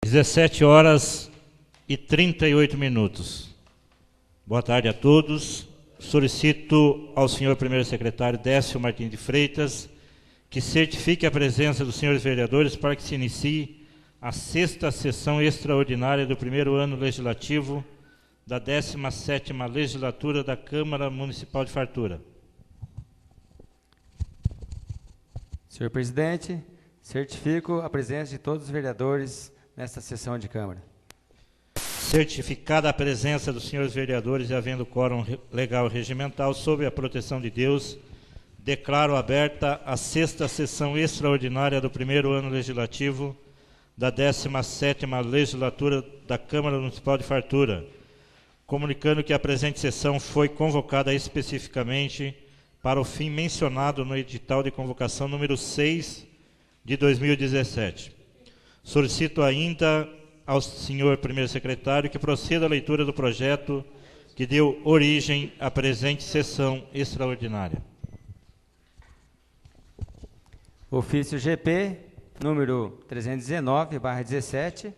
17h38. Boa tarde a todos. Solicito ao senhor primeiro secretário Décio Martins de Freitas que certifique a presença dos senhores vereadores para que se inicie a sexta sessão extraordinária do primeiro ano legislativo da 17ª legislatura da Câmara Municipal de Fartura. Senhor presidente, certifico a presença de todos os vereadores nesta sessão de Câmara. Certificada a presença dos senhores vereadores e havendo quórum legal e regimental, sob a proteção de Deus, declaro aberta a sexta sessão extraordinária do primeiro ano legislativo da 17ª legislatura da Câmara Municipal de Fartura, comunicando que a presente sessão foi convocada especificamente para o fim mencionado no edital de convocação número 6 de 2017. Solicito ainda ao senhor primeiro secretário que proceda à leitura do projeto que deu origem à presente sessão extraordinária. Ofício GP, número 319/17.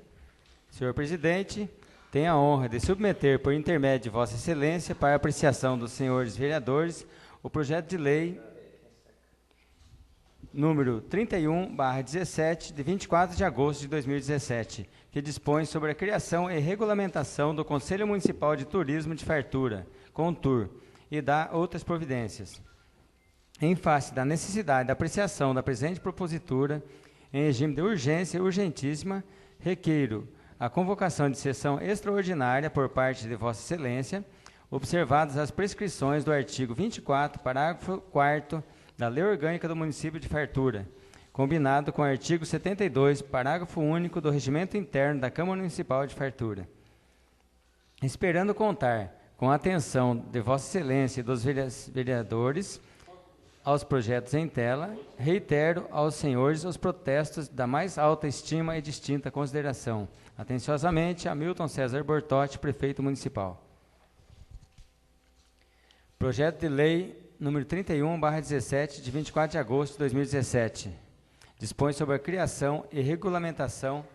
Senhor presidente, tenho a honra de submeter, por intermédio de Vossa Excelência, para apreciação dos senhores vereadores, o projeto de lei número 31/17, de 24 de agosto de 2017, que dispõe sobre a criação e regulamentação do Conselho Municipal de Turismo de Fartura, CONTUR, e dá outras providências. Em face da necessidade da apreciação da presente propositura, em regime de urgência urgentíssima, requeiro a convocação de sessão extraordinária por parte de Vossa Excelência, observadas as prescrições do artigo 24, parágrafo 4º, da Lei Orgânica do Município de Fartura, combinado com o artigo 72, parágrafo único do Regimento Interno da Câmara Municipal de Fartura. Esperando contar com a atenção de Vossa Excelência e dos vereadores aos projetos em tela, reitero aos senhores os protestos da mais alta estima e distinta consideração. Atenciosamente, Hamilton César Bortotti, Prefeito Municipal. Projeto de Lei número 31/17, de 24 de agosto de 2017. Dispõe sobre a criação e regulamentação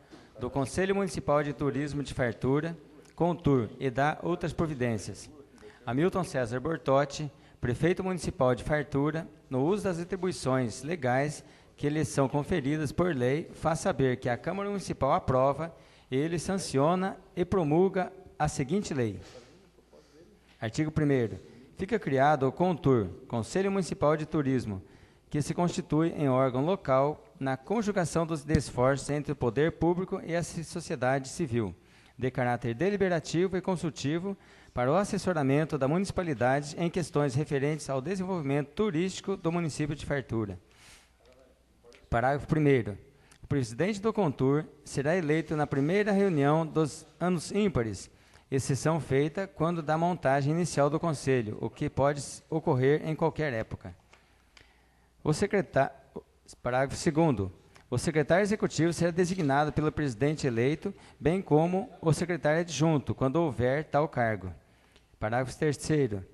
do Conselho Municipal de Turismo de Fartura, CONTUR, e dá outras providências. Hamilton César Bortotti, Prefeito Municipal de Fartura, no uso das atribuições legais que lhe são conferidas por lei, faz saber que a Câmara Municipal aprova, ele sanciona e promulga a seguinte lei. Artigo 1º. Fica criado o CONTUR, Conselho Municipal de Turismo, que se constitui em órgão local na conjugação dos esforços entre o poder público e a sociedade civil, de caráter deliberativo e consultivo, para o assessoramento da municipalidade em questões referentes ao desenvolvimento turístico do município de Fartura. Parágrafo 1º. O presidente do CONTUR será eleito na primeira reunião dos anos ímpares, exceção feita quando da montagem inicial do Conselho, o que pode ocorrer em qualquer época. Parágrafo 2º. O secretário executivo será designado pelo presidente eleito, bem como o secretário adjunto, quando houver tal cargo. Parágrafo 3º.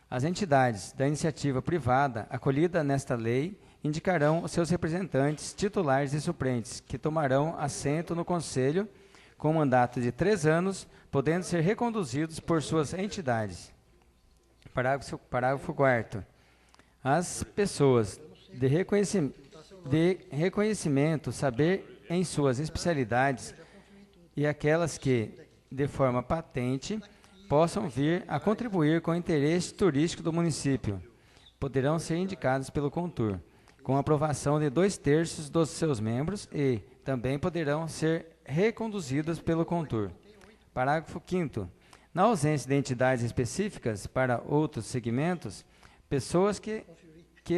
As entidades da iniciativa privada acolhida nesta lei indicarão os seus representantes titulares e suplentes, que tomarão assento no Conselho com mandato de 3 anos, podendo ser reconduzidos por suas entidades. Parágrafo 4º. As pessoas de reconhecimento, saber em suas especialidades e aquelas que, de forma patente, possam vir a contribuir com o interesse turístico do município, poderão ser indicadas pelo CONTUR, com aprovação de 2/3 dos seus membros e também poderão ser reconduzidas pelo CONTUR. Parágrafo 5º. Na ausência de entidades específicas para outros segmentos, pessoas que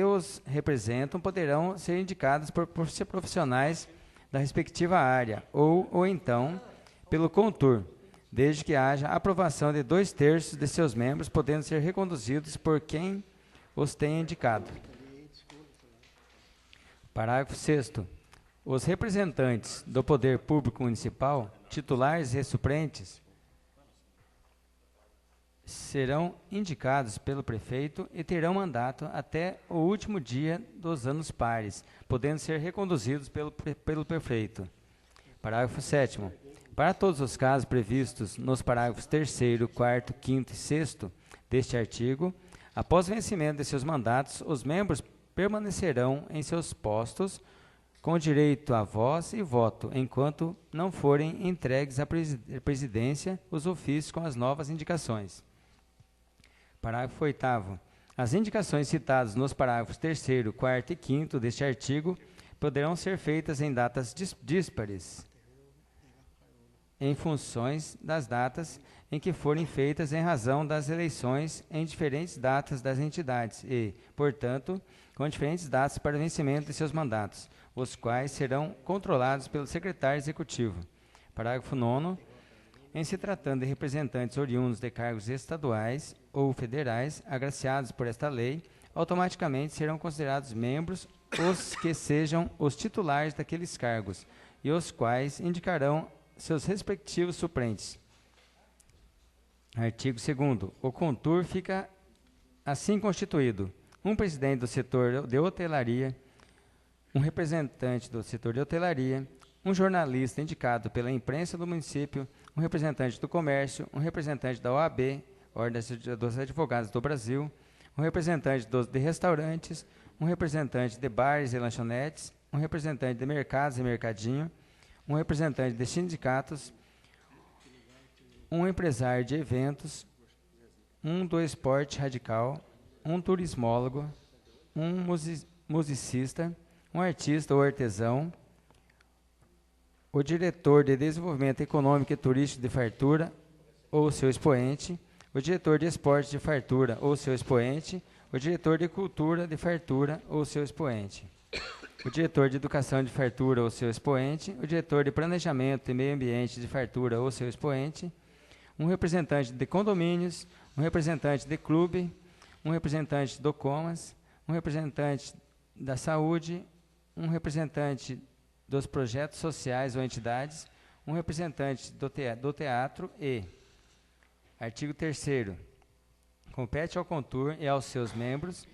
os representam poderão ser indicadas por profissionais da respectiva área ou então pelo CONTUR, desde que haja aprovação de 2/3 de seus membros, podendo ser reconduzidos por quem os tenha indicado. Parágrafo 6º. Os representantes do Poder Público Municipal, titulares e suplentes, serão indicados pelo prefeito e terão mandato até o último dia dos anos pares, podendo ser reconduzidos pelo prefeito. Parágrafo 7º. Para todos os casos previstos nos parágrafos 3º, 4º, 5º e 6º deste artigo, após o vencimento de seus mandatos, os membros permanecerão em seus postos com direito a voz e voto, enquanto não forem entregues à presidência os ofícios com as novas indicações. Parágrafo 8º. As indicações citadas nos parágrafos 3º, 4º e 5º deste artigo poderão ser feitas em datas díspares, em funções das datas em que forem feitas em razão das eleições em diferentes datas das entidades e, portanto, com diferentes datas para o vencimento de seus mandatos, os quais serão controlados pelo secretário executivo. Parágrafo 9º. Em se tratando de representantes oriundos de cargos estaduais ou federais agraciados por esta lei, automaticamente serão considerados membros os que sejam os titulares daqueles cargos e os quais indicarão seus respectivos suplentes. Artigo 2º. O CONTUR fica assim constituído: um presidente do setor de hotelaria, um representante do setor de hotelaria, um jornalista indicado pela imprensa do município, um representante do comércio, um representante da OAB, Ordem dos Advogados do Brasil, um representante de restaurantes, um representante de bares e lanchonetes, um representante de mercados e mercadinho, um representante de sindicatos, um empresário de eventos, um do esporte radical, um turismólogo, um musicista, um artista ou artesão, o diretor de desenvolvimento econômico e turístico de Fartura ou seu expoente, o diretor de esporte de Fartura ou seu expoente, o diretor de cultura de Fartura ou seu expoente, o diretor de educação de Fartura ou seu expoente, o diretor de planejamento e meio ambiente de Fartura ou seu expoente, um representante de condomínios, um representante de clube, um representante do Comas, um representante da saúde, um representante dos projetos sociais ou entidades, um representante do teatro e, artigo 3º, compete ao CONTUR e aos seus membros: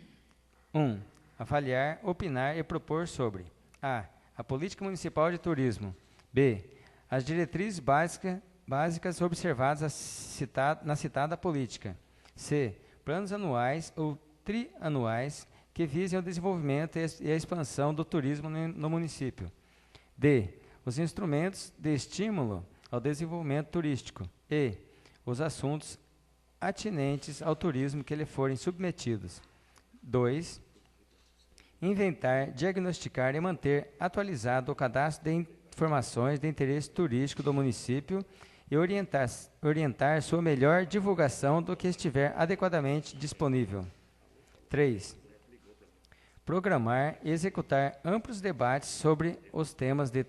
1. Avaliar, opinar e propor sobre a política municipal de turismo, b. as diretrizes básicas observadas na citada política, c. planos anuais ou trianuais que visem o desenvolvimento e a expansão do turismo no município, d. os instrumentos de estímulo ao desenvolvimento turístico e os assuntos atinentes ao turismo que lhe forem submetidos. 2. Inventar, diagnosticar e manter atualizado o cadastro de informações de interesse turístico do município e orientar sua melhor divulgação do que estiver adequadamente disponível. 3. Programar e executar amplos debates sobre os temas de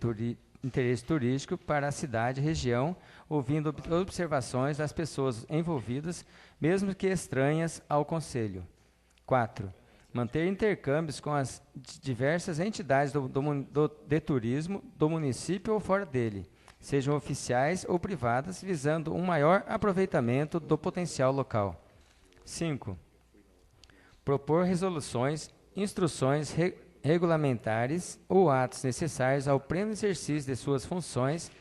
interesse turístico para a cidade e região, ouvindo observações das pessoas envolvidas, mesmo que estranhas ao Conselho. 4. Manter intercâmbios com as diversas entidades de turismo do município ou fora dele, sejam oficiais ou privadas, visando um maior aproveitamento do potencial local. 5. Propor resoluções, instruções regulamentares ou atos necessários ao pleno exercício de suas funções,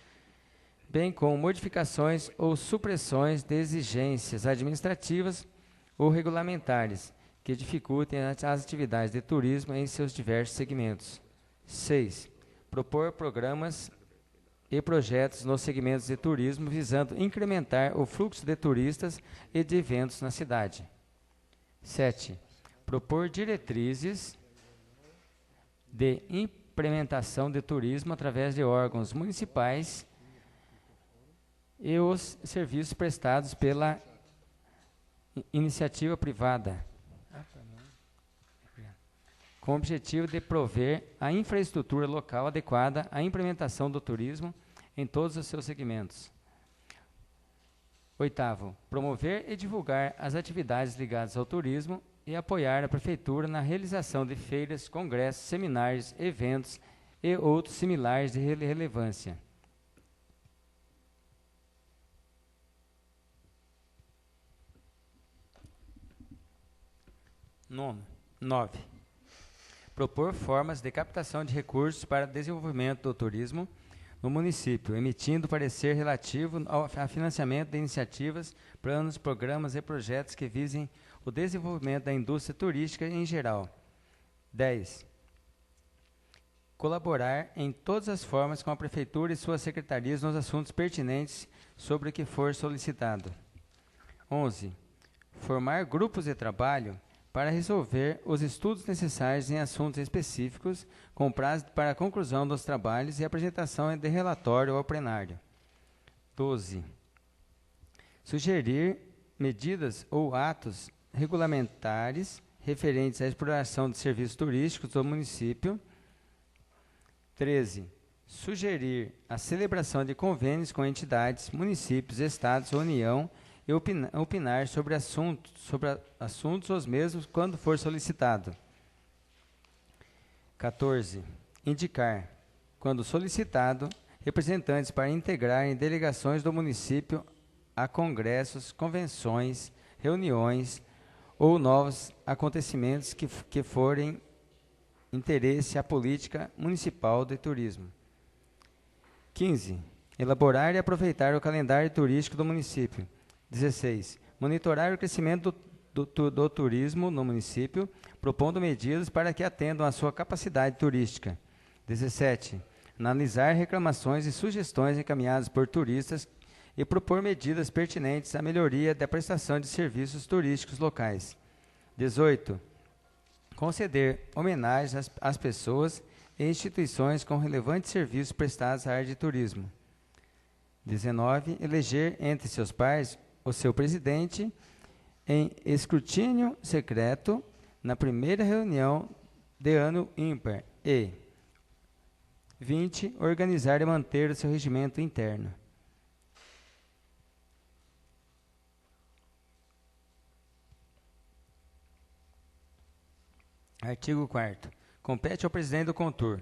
bem como modificações ou supressões de exigências administrativas ou regulamentares que dificultem as atividades de turismo em seus diversos segmentos. 6. Propor programas e projetos nos segmentos de turismo visando incrementar o fluxo de turistas e de eventos na cidade. 7. Propor diretrizes de implementação de turismo através de órgãos municipais e os serviços prestados pela iniciativa privada, com o objetivo de prover a infraestrutura local adequada à implementação do turismo em todos os seus segmentos. 8. Promover e divulgar as atividades ligadas ao turismo e apoiar a Prefeitura na realização de feiras, congressos, seminários, eventos e outros similares de relevância. 9. Propor formas de captação de recursos para desenvolvimento do turismo, no município, emitindo parecer relativo ao financiamento de iniciativas, planos, programas e projetos que visem o desenvolvimento da indústria turística em geral. 10. Colaborar em todas as formas com a Prefeitura e suas secretarias nos assuntos pertinentes sobre o que for solicitado. 11. Formar grupos de trabalho para resolver os estudos necessários em assuntos específicos, com prazo para a conclusão dos trabalhos e apresentação de relatório ao plenário. 12. Sugerir medidas ou atos regulamentares referentes à exploração de serviços turísticos do município. 13. Sugerir a celebração de convênios com entidades, municípios, estados, União e opinar sobre assuntos os mesmos quando for solicitado. 14. Indicar, quando solicitado, representantes para integrar em delegações do município a congressos, convenções, reuniões ou novos acontecimentos que forem interesse à política municipal de turismo. 15. Elaborar e aproveitar o calendário turístico do município. 16. Monitorar o crescimento do turismo no município, propondo medidas para que atendam à sua capacidade turística. 17. Analisar reclamações e sugestões encaminhadas por turistas e propor medidas pertinentes à melhoria da prestação de serviços turísticos locais. 18. Conceder homenagens às pessoas e instituições com relevantes serviços prestados à área de turismo. 19. Eleger entre seus pares o seu presidente em escrutínio secreto na primeira reunião de ano ímpar. E 20. Organizar e manter o seu regimento interno. Artigo 4º. Compete ao presidente do CONTUR: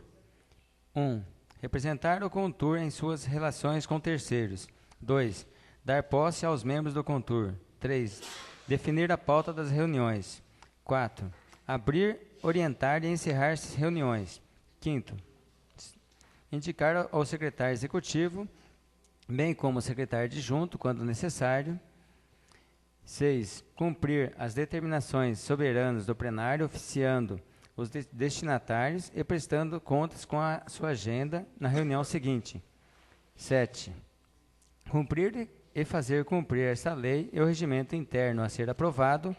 1. Representar o CONTUR em suas relações com terceiros. 2. Dar posse aos membros do CONTUR. 3. Definir a pauta das reuniões. 4. Abrir, orientar e encerrar as reuniões. 5º. Indicar ao secretário executivo, bem como o secretário adjunto, quando necessário. 6. Cumprir as determinações soberanas do plenário, oficiando os destinatários e prestando contas com a sua agenda na reunião seguinte. 7. Cumprir e fazer cumprir esta lei e o regimento interno a ser aprovado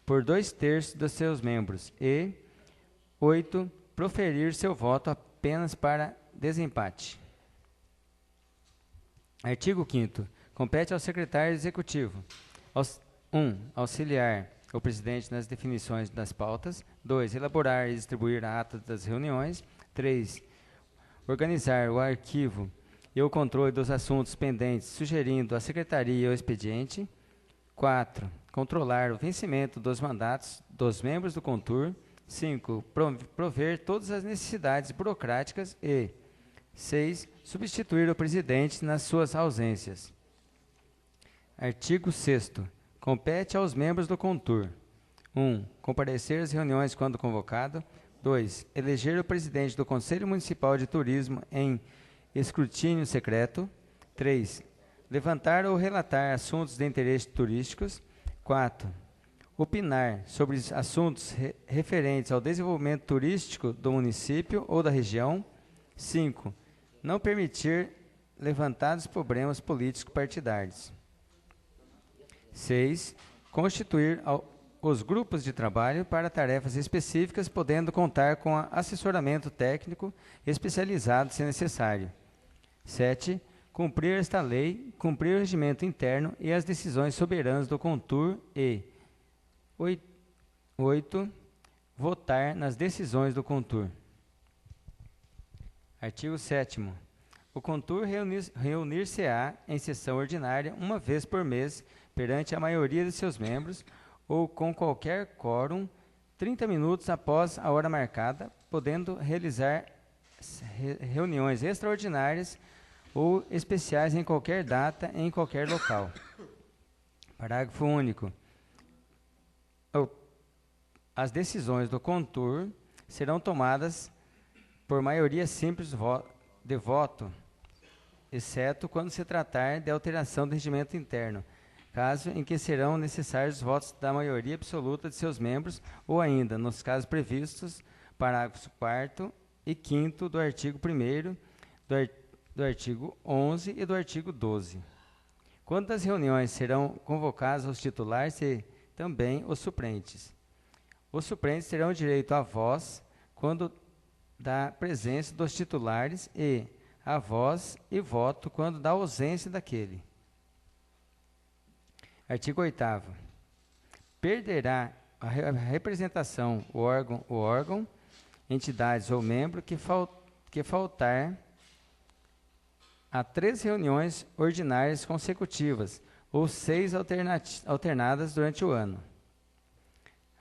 por 2/3 dos seus membros. E 8. Proferir seu voto apenas para desempate. Artigo 5º. Compete ao secretário executivo: 1. Auxiliar o presidente nas definições das pautas. 2. Elaborar e distribuir a ata das reuniões. 3. Organizar o arquivo e o controle dos assuntos pendentes, sugerindo à secretaria o expediente. 4. Controlar o vencimento dos mandatos dos membros do CONTUR. 5. Prover todas as necessidades burocráticas. E 6. Substituir o presidente nas suas ausências. Artigo 6º. Compete aos membros do CONTUR: 1. Comparecer às reuniões quando convocado. 2. Eleger o presidente do Conselho Municipal de Turismo em escrutínio secreto. 3. Levantar ou relatar assuntos de interesse turísticos. 4. Opinar sobre assuntos referentes ao desenvolvimento turístico do município ou da região. 5. Não permitir levantados problemas políticos partidários. 6. Constituir os grupos de trabalho para tarefas específicas, podendo contar com assessoramento técnico especializado, se necessário. 7. Cumprir esta lei, cumprir o regimento interno e as decisões soberanas do CONTUR. E 8. Votar nas decisões do CONTUR. Artigo 7º. O CONTUR reunir-se-á em sessão ordinária uma vez por mês, perante a maioria de seus membros, ou com qualquer quórum, 30 minutos após a hora marcada, podendo realizar reuniões extraordinárias ou especiais em qualquer data, em qualquer local. Parágrafo único. As decisões do CONTUR serão tomadas por maioria simples de voto exceto quando se tratar de alteração do regimento interno, caso em que serão necessários os votos da maioria absoluta de seus membros, ou ainda, nos casos previstos, parágrafos 4º e 5º do artigo 1º, do artigo 11 e do artigo 12. Quando as reuniões serão convocados os titulares e também os suplentes. Os suplentes terão direito à voz quando da presença dos titulares e a voz e voto quando da ausência daquele. Artigo 8º. Perderá a representação o órgão, entidades ou membro que faltar a 3 reuniões ordinárias consecutivas ou 6 alternadas durante o ano.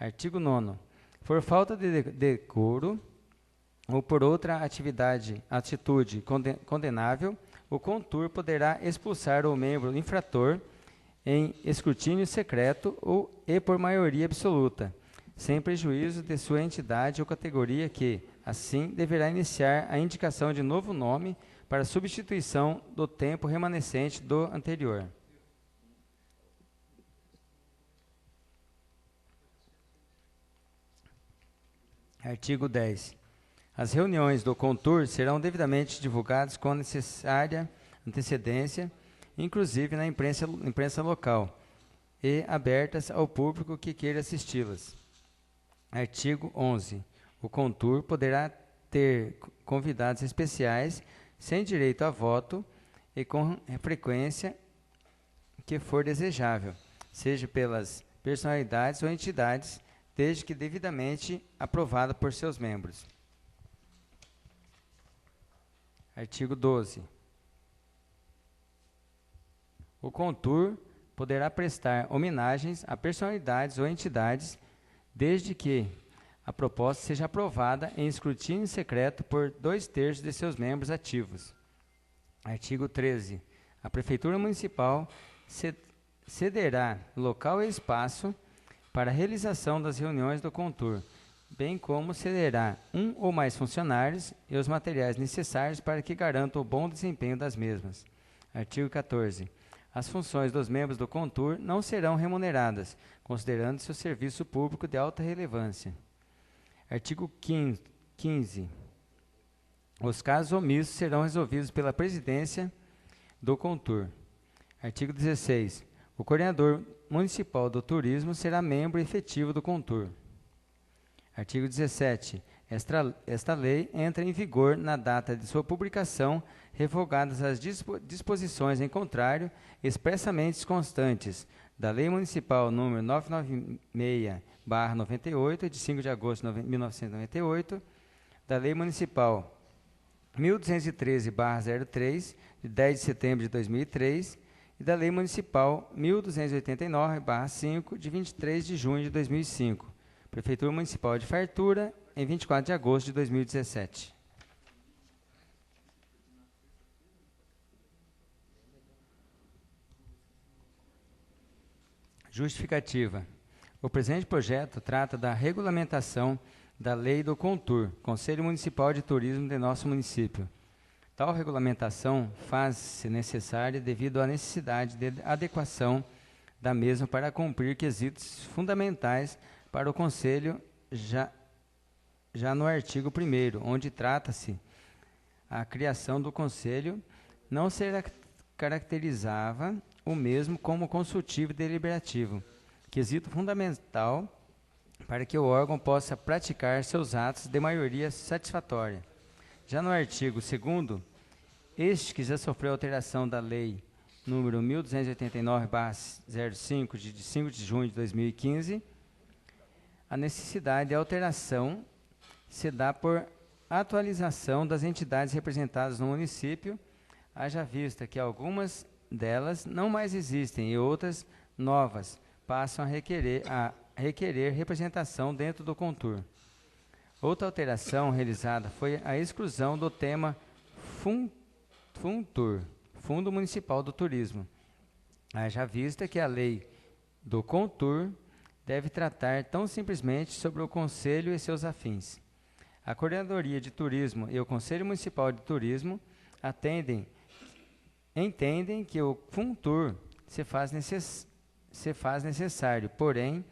Artigo 9º. Por falta de decoro ou por outra atitude condenável, o contur poderá expulsar o membro infrator em escrutínio secreto e por maioria absoluta, sem prejuízo de sua entidade ou categoria que, assim, deverá iniciar a indicação de novo nome para substituição do tempo remanescente do anterior. Artigo 10. As reuniões do contur serão devidamente divulgadas com necessária antecedência, inclusive na imprensa local, e abertas ao público que queira assisti-las. Artigo 11. O contur poderá ter convidados especiais sem direito a voto e com frequência que for desejável, seja pelas personalidades ou entidades, desde que devidamente aprovada por seus membros. Artigo 12. O contur poderá prestar homenagens a personalidades ou entidades, desde que a proposta seja aprovada em escrutínio secreto por 2/3 de seus membros ativos. Artigo 13. A Prefeitura Municipal cederá local e espaço para a realização das reuniões do contur, bem como cederá um ou mais funcionários e os materiais necessários para que garantam o bom desempenho das mesmas. Artigo 14. As funções dos membros do contur não serão remuneradas, considerando-se o serviço público de alta relevância. Artigo 15. Os casos omissos serão resolvidos pela presidência do contur. Artigo 16. O coordenador municipal do turismo será membro efetivo do contur. Artigo 17. Esta lei entra em vigor na data de sua publicação, revogadas as disposições em contrário, expressamente constantes, da Lei Municipal nº 996/98, de 5 de agosto de 1998, da Lei Municipal 1213/03, de 10 de setembro de 2003, e da Lei Municipal 1289/5, de 23 de junho de 2005. Prefeitura Municipal de Fartura, em 24 de agosto de 2017. Justificativa. O presente projeto trata da regulamentação da Lei do Contur, Conselho Municipal de Turismo de nosso município. Tal regulamentação faz-se necessária devido à necessidade de adequação da mesma para cumprir quesitos fundamentais para o Conselho, já no artigo 1º, onde trata-se a criação do Conselho, não se caracterizava o mesmo como consultivo e deliberativo, quesito fundamental para que o órgão possa praticar seus atos de maioria satisfatória. Já no artigo 2º, este que já sofreu alteração da Lei número 1289/05, de 5 de junho de 2015, a necessidade de alteração se dá por atualização das entidades representadas no município, haja vista que algumas delas não mais existem e outras novas passam a requerer representação dentro do contur. Outra alteração realizada foi a exclusão do tema FUNTUR, Fundo Municipal do Turismo, haja vista que a lei do contur deve tratar tão simplesmente sobre o Conselho e seus afins. A Coordenadoria de Turismo e o Conselho Municipal de Turismo atendem entendem que o Funtur se faz necessário, porém,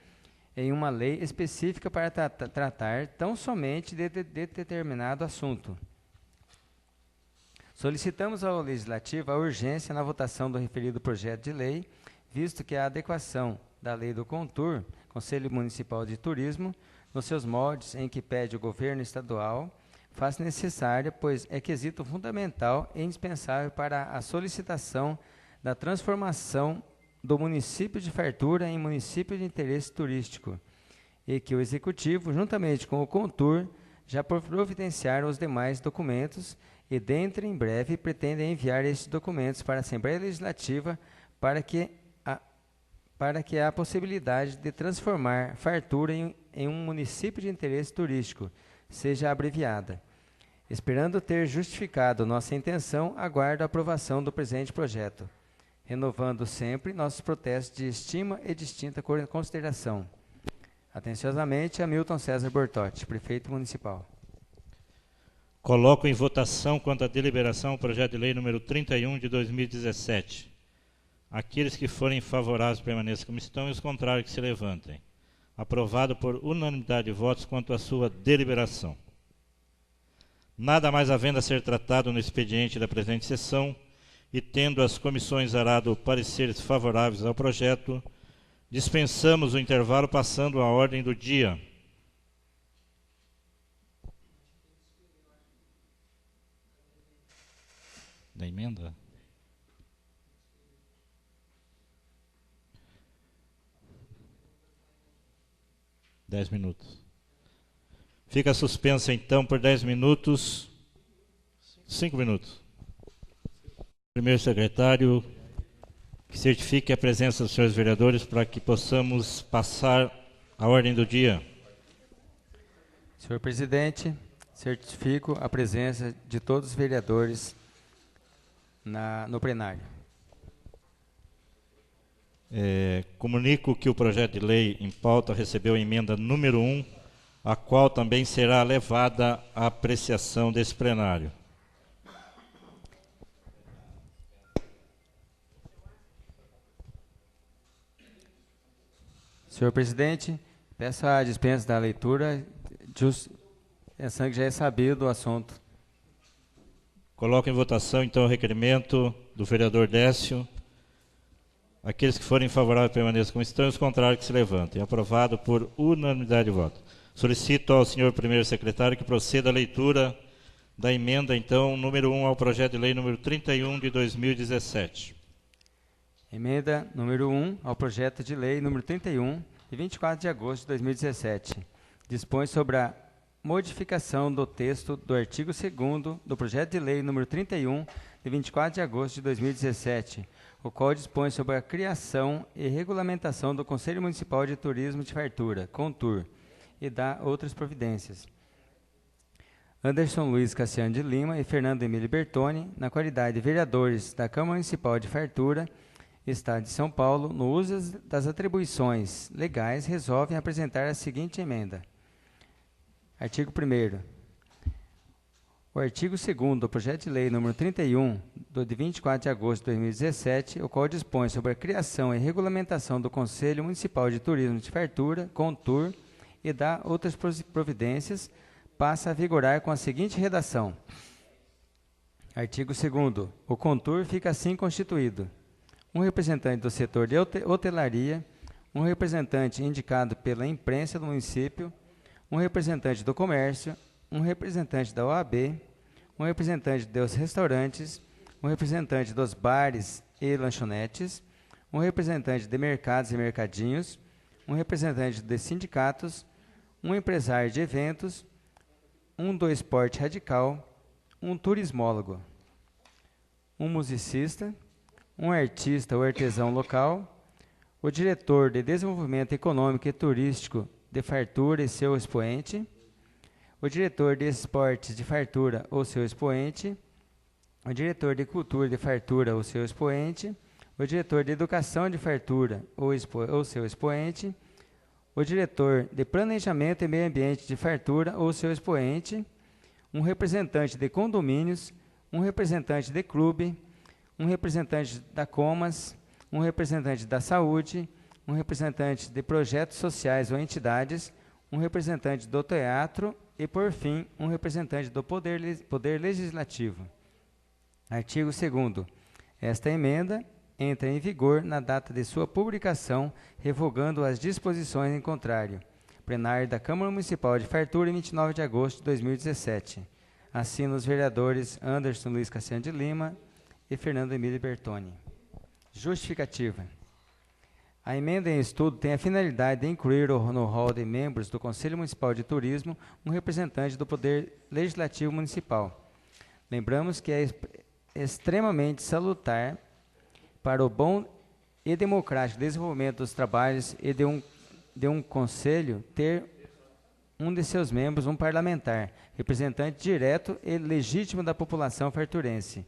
em uma lei específica para tratar tão somente de determinado assunto. Solicitamos ao Legislativo a urgência na votação do referido projeto de lei, visto que a adequação da lei do CONTUR, Conselho Municipal de Turismo, nos seus moldes em que pede o governo estadual, faz necessária, pois é quesito fundamental e indispensável para a solicitação da transformação do município de Fartura em município de interesse turístico, e que o Executivo, juntamente com o CONTUR, já providenciaram os demais documentos e, dentro em breve, pretendem enviar estes documentos para a Assembleia Legislativa para que a possibilidade de transformar Fartura em um município de interesse turístico seja abreviada. Esperando ter justificado nossa intenção, aguardo a aprovação do presente projeto, renovando sempre nossos protestos de estima e distinta consideração. Atenciosamente, Hamilton César Bortotti, Prefeito Municipal. Coloco em votação, quanto à deliberação, o projeto de lei número 31 de 2017. Aqueles que forem favoráveis permaneçam como estão e os contrários que se levantem. Aprovado por unanimidade de votos quanto à sua deliberação. Nada mais havendo a ser tratado no expediente da presente sessão e tendo as comissões arado pareceres favoráveis ao projeto, dispensamos o intervalo passando à ordem do dia. Da emenda? Dez minutos. Fica suspensa, então, por 10 minutos. 5 minutos. Primeiro secretário, que certifique a presença dos senhores vereadores para que possamos passar a ordem do dia. Senhor presidente, certifico a presença de todos os vereadores no plenário. Comunico que o projeto de lei em pauta recebeu a emenda número 1, a qual também será levada à apreciação desse plenário. Senhor presidente, peço a dispensa da leitura, pensando que já é sabido o assunto. Coloco em votação, então, o requerimento do vereador Décio. Aqueles que forem favoráveis permaneçam como estão, e os contrários que se levantem. Aprovado por unanimidade de voto. Solicito ao senhor primeiro secretário que proceda a leitura da emenda, então, número 1 ao projeto de lei número 31 de 2017. Emenda número 1 ao projeto de lei número 31, de 24 de agosto de 2017. Dispõe sobre a modificação do texto do artigo 2º do projeto de lei número 31, de 24 de agosto de 2017, o qual dispõe sobre a criação e regulamentação do Conselho Municipal de Turismo de Fartura, CONTUR, e dá outras providências. Anderson Luiz Cassiano de Lima e Fernando Emílio Bertoni, na qualidade de vereadores da Câmara Municipal de Fartura, Estado de São Paulo, no uso das atribuições legais, resolvem apresentar a seguinte emenda. Artigo 1º. O artigo 2º do projeto de lei número 31, de 24 de agosto de 2017, o qual dispõe sobre a criação e regulamentação do Conselho Municipal de Turismo de Fartura, CONTUR, e dá outras providências, passa a vigorar com a seguinte redação. Artigo 2º. O CONTUR fica assim constituído. Um representante do setor de hotelaria, um representante indicado pela imprensa do município, um representante do comércio, um representante da OAB, um representante dos restaurantes, um representante dos bares e lanchonetes, um representante de mercados e mercadinhos, um representante de sindicatos, um empresário de eventos, um do esporte radical, um turismólogo, um musicista, um artista ou artesão local, o diretor de desenvolvimento econômico e turístico de Fartura e seu expoente, o diretor de esportes de Fartura ou seu expoente, o diretor de cultura de Fartura ou seu expoente, o diretor de educação de Fartura ou seu expoente, o diretor de planejamento e meio ambiente de Fartura ou seu expoente, um representante de condomínios, um representante de clube, um representante da Comas, um representante da Saúde, um representante de projetos sociais ou entidades, um representante do teatro e, por fim, um representante do Poder Legislativo. Artigo 2º. Esta emenda entra em vigor na data de sua publicação, revogando as disposições em contrário. Plenário da Câmara Municipal de Fartura, 29 de agosto de 2017. Assinam os vereadores Anderson Luiz Cassiano de Lima e Fernando Emílio Bertoni. Justificativa. A emenda em estudo tem a finalidade de incluir no rol de membros do Conselho Municipal de Turismo um representante do Poder Legislativo Municipal. Lembramos que é extremamente salutar para o bom e democrático desenvolvimento dos trabalhos e de um conselho ter um de seus membros, um parlamentar, representante direto e legítimo da população farturense.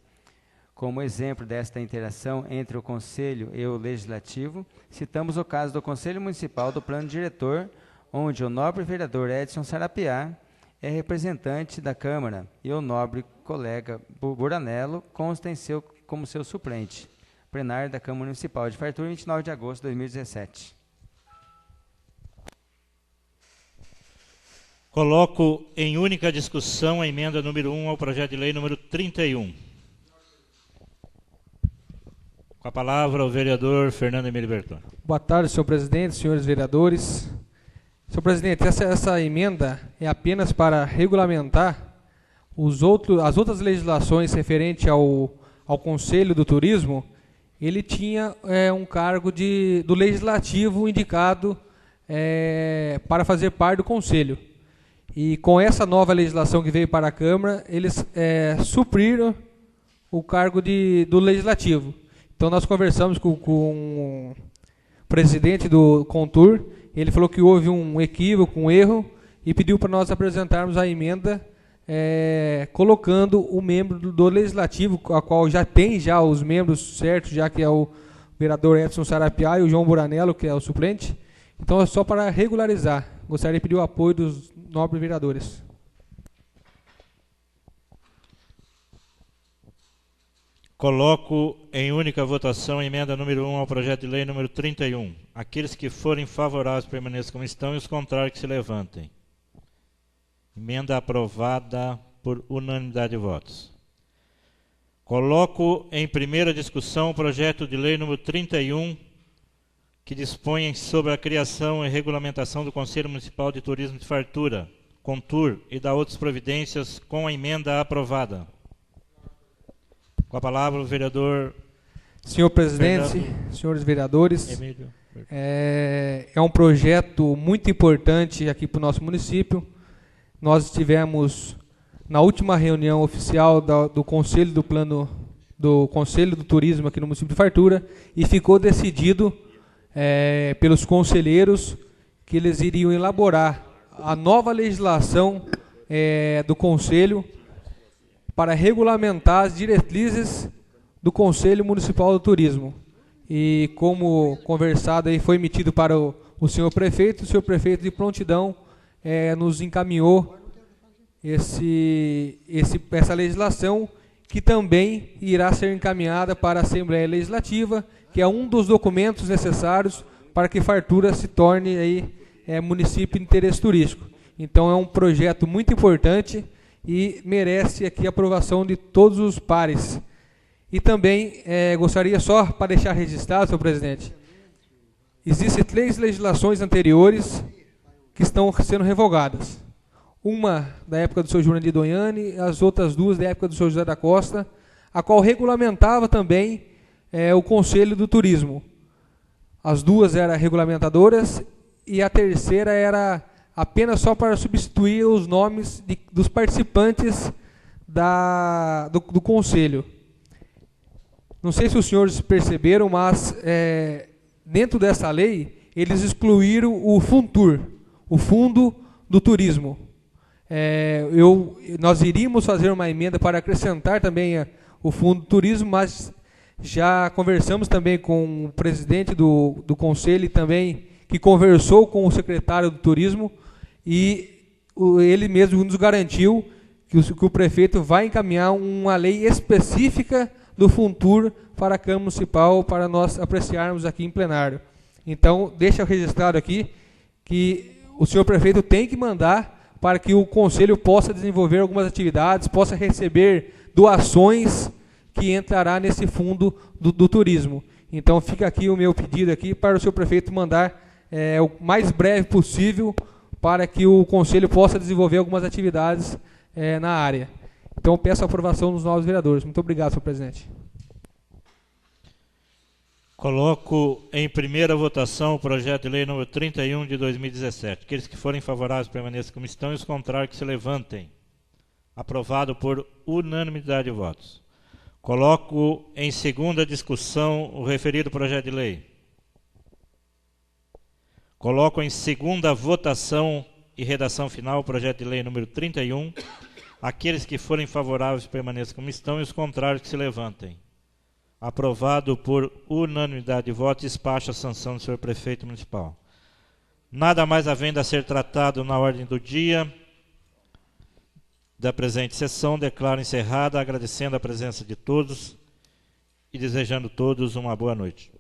Como exemplo desta interação entre o Conselho e o Legislativo, citamos o caso do Conselho Municipal do Plano Diretor, onde o nobre vereador Edson Sarapiá é representante da Câmara e o nobre colega Buranello consta como seu suplente. Plenário da Câmara Municipal de Fartura, 29 de agosto de 2017. Coloco em única discussão a emenda número 1 ao projeto de lei número 31. Com a palavra o vereador Fernando Emílio Bertoni. Boa tarde, senhor presidente, senhores vereadores. Senhor presidente, essa emenda é apenas para regulamentar as outras legislações referentes ao Conselho do Turismo. Ele tinha um cargo do Legislativo indicado para fazer parte do Conselho. E com essa nova legislação que veio para a Câmara, eles supriram o cargo do Legislativo. Então nós conversamos com o presidente do Contur, ele falou que houve um equívoco, um erro, e pediu para nós apresentarmos a emenda colocando o membro do Legislativo, a qual já tem os membros certos, já que é o vereador Edson Sarapiá e o João Buranello, que é o suplente. Então é só para regularizar. Gostaria de pedir o apoio dos nobres vereadores. Coloco em única votação a emenda número 1 ao projeto de lei número 31. Aqueles que forem favoráveis permaneçam como estão e os contrários que se levantem. Emenda aprovada por unanimidade de votos. Coloco em primeira discussão o projeto de lei número 31, que dispõe sobre a criação e regulamentação do Conselho Municipal de Turismo de Fartura, Contur, e da outras providências, com a emenda aprovada. Com a palavra o vereador... Senhor presidente, senhores vereadores, é um projeto muito importante aqui para o nosso município. Nós estivemos na última reunião oficial do Conselho do Conselho do Turismo aqui no município de Fartura e ficou decidido pelos conselheiros que eles iriam elaborar a nova legislação do Conselho para regulamentar as diretrizes do Conselho Municipal do Turismo. E como conversado aí foi emitido para o senhor prefeito de prontidão nos encaminhou essa legislação, que também irá ser encaminhada para a Assembleia Legislativa, que é um dos documentos necessários para que Fartura se torne aí, município de interesse turístico. Então é um projeto muito importante e merece aqui a aprovação de todos os pares. E também gostaria só para deixar registrado, senhor presidente, existem 3 legislações anteriores que estão sendo revogadas. Uma da época do senhor Jurandir Doiani, as outras 2 da época do senhor José da Costa, a qual regulamentava também o Conselho do Turismo. As 2 eram regulamentadoras e a terceira era apenas só para substituir os nomes dos participantes do Conselho. Não sei se os senhores perceberam, mas dentro dessa lei, eles excluíram o Funtur, o Fundo do Turismo. Nós iríamos fazer uma emenda para acrescentar também o Fundo do Turismo, mas já conversamos também com o presidente do Conselho, também que conversou com o secretário do Turismo, e ele mesmo nos garantiu que o prefeito vai encaminhar uma lei específica do Funtur para a Câmara Municipal, para nós apreciarmos aqui em plenário. Então, deixa registrado aqui que o senhor prefeito tem que mandar para que o conselho possa desenvolver algumas atividades, possa receber doações que entrará nesse fundo do turismo. Então, fica aqui o meu pedido aqui para o senhor prefeito mandar o mais breve possível para que o conselho possa desenvolver algumas atividades na área. Então, peço a aprovação dos novos vereadores. Muito obrigado, senhor presidente. Coloco em primeira votação o projeto de lei número 31 de 2017. Aqueles que forem favoráveis permaneçam como estão e os contrários que se levantem. Aprovado por unanimidade de votos. Coloco em segunda discussão o referido projeto de lei. Coloco em segunda votação e redação final o projeto de lei número 31. Aqueles que forem favoráveis permaneçam como estão e os contrários que se levantem. Aprovado por unanimidade de votos, despacho a sanção do senhor prefeito municipal. Nada mais havendo a ser tratado na ordem do dia da presente sessão, declaro encerrada, agradecendo a presença de todos e desejando a todos uma boa noite.